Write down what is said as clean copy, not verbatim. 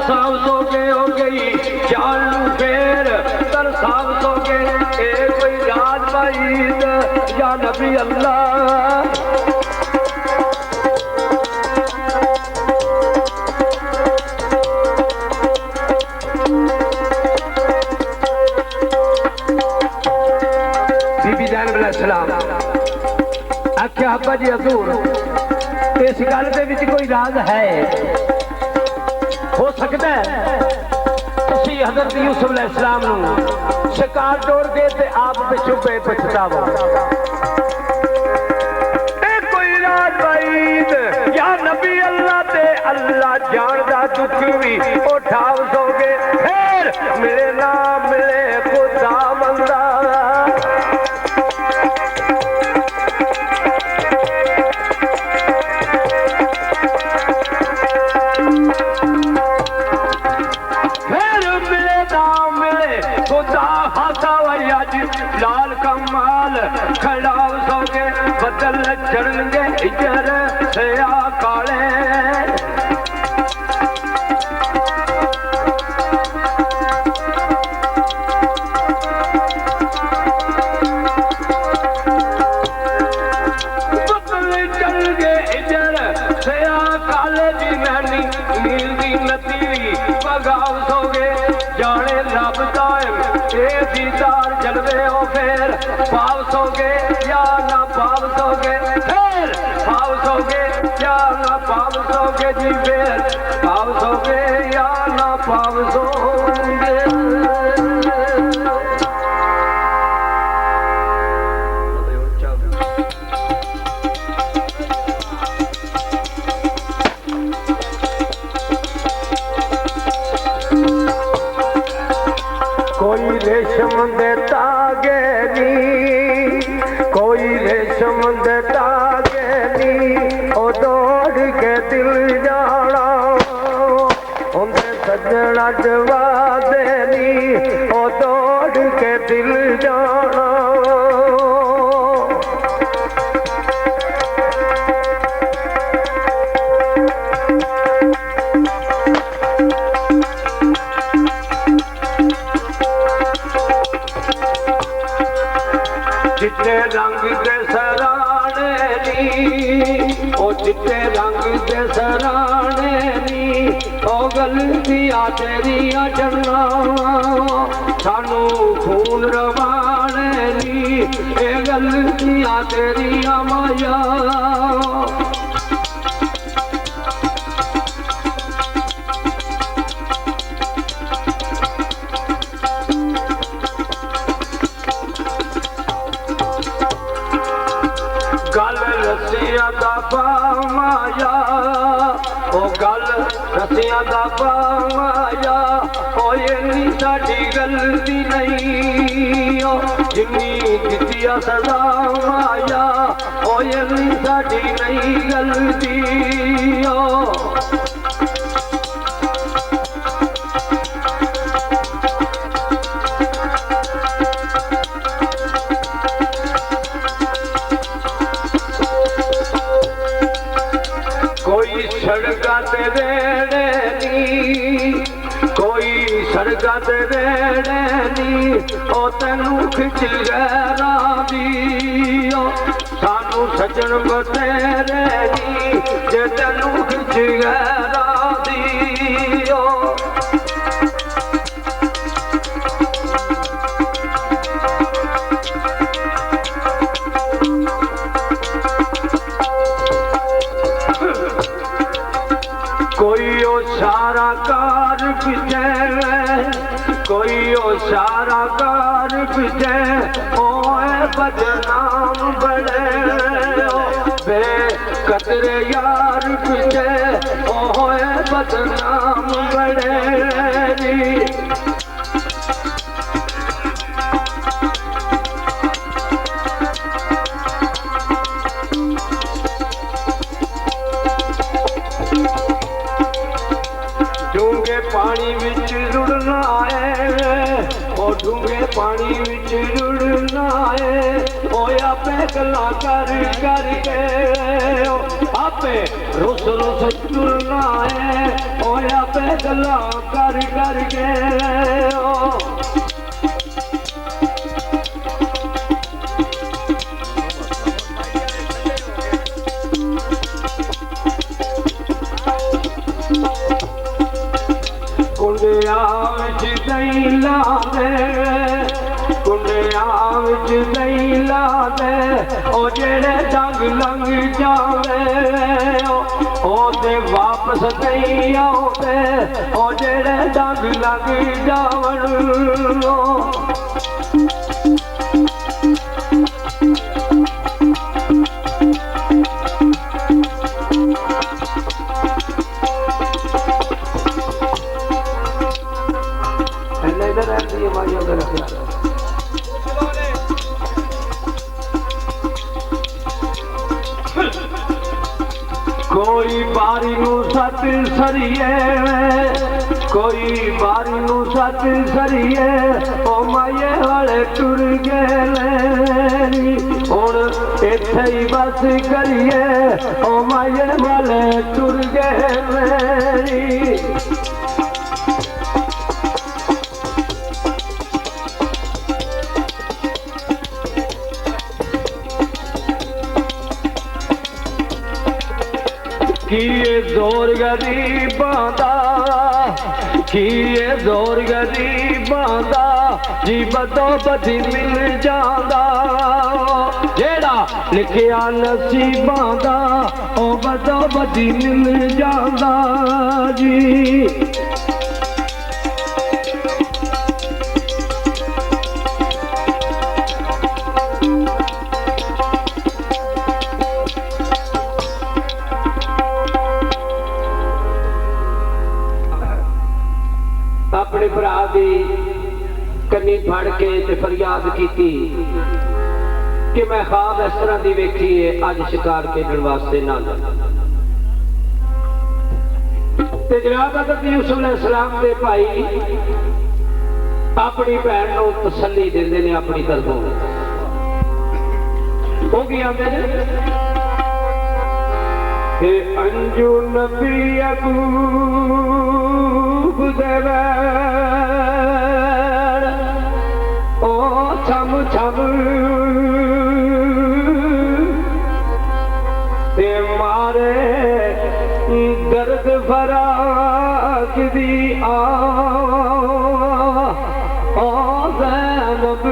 साफ सो गए हो गई जान फेर तर साफ सो गए ए कोई राज बाईद या नबी अल्लाह बीबी ज़ैनब अलैहिस्सलाम आख्या अब्बा जी हजूर इस गल दे विच कोई राज है हो सकता है तुसी हजरत यूसुफ अलैहिस्सलाम नूं शिकार तोड़ के ते आप पिछू पे पछतावो ए कोई राज बाईद या नबी अल्लाह ते अल्लाह जानदा दुख भी उठाव सोगे फिर मेरे नाम मिले खुदा बंदा लाल कमाल खड़ा सोगे बदल चढ़ेंगे इजर सया काले बदल चढ़ गए इजर सया काले जी मैनी नील दी नती बगाव सोगे जाने रब दायम ए दीदार जलवे हो फिर पाव सोगे या ना पाव सोगे फिर पाव सोगे या ना पाव सोगे जी फिर पाव सोगे या ना पाव सोगे कोई रेशम दे तागे नी कोई रेशम दे तागे नी ओ दौड़ के दिल जाना उनके सजना जवा देनी ओ दौड़ के दिल जाना चिट्टे रंग दे सराने नी ओ चिट्टे रंग दे सराने नी ओ गलतियां तेरियां चढ़ना सानू खून रवाने नी ए गलतियां तेरियां माया गल रस्सियां दा पामाया ओ गल रस्सियां दा पामाया ओ इन्नी साडी गलती नहीं ओ जिन्नी दित्तिया सदा माया ओ इन्नी साडी नहीं गलती ओ कोई सड़का ते वेड़े नी कोई सड़का ते वेड़े नी ओ तेनू खिच गैरा दी ओ सानू सजन बतेरे नी जे तेनू खिच गैरा दी ओ कोई ओ सारा कार पिछे कोई ओ सारा कार पिछे ओए बदनाम बड़े बे कतरे यार पिछे ओए बदनाम बड़े पानी विच रुड़ना है ओ डूंगे पानी विच रुड़ना है ओ आपे गल्लां कर कर के आपे रुस रुस टुरना है होया पैदला कर के ओ कुंडिया विच दही ला दे कुंडिया विच दही ला दे ओ जेड़े डंग लंघ जावे ओ ते वापस नहीं आउंदे ओ जेड़े डंग लंघ जावन कोई बारी नू सत सरिए कोई बारी नू सत सरिए ओ माये वाले टुर गए हुण इत्थे ही बस करिए ओ माये वाले टुर गए किए जोर गरीबां दा किए जोर गरीबां दा जी बदो बदी मिल जांदा जेड़ा लिखिया नसीबां दा ओ बदो बदी मिल जांदा जी अपने भरा दी कन्नी फड़ के ते फरियाद की कि मैं ख्वाब इस तरह की वेखी है अज शिकार खेलने वास्ते ना ते जनाब हज़रत यूसुफ अलैहिस्सलाम दे भाई अपनी भैन को तसल्ली देंदे ने अपनी तरफों वो की आंदे ने हे अंजू नबी ओ छम छम ते मारे दर्द फराक दी आ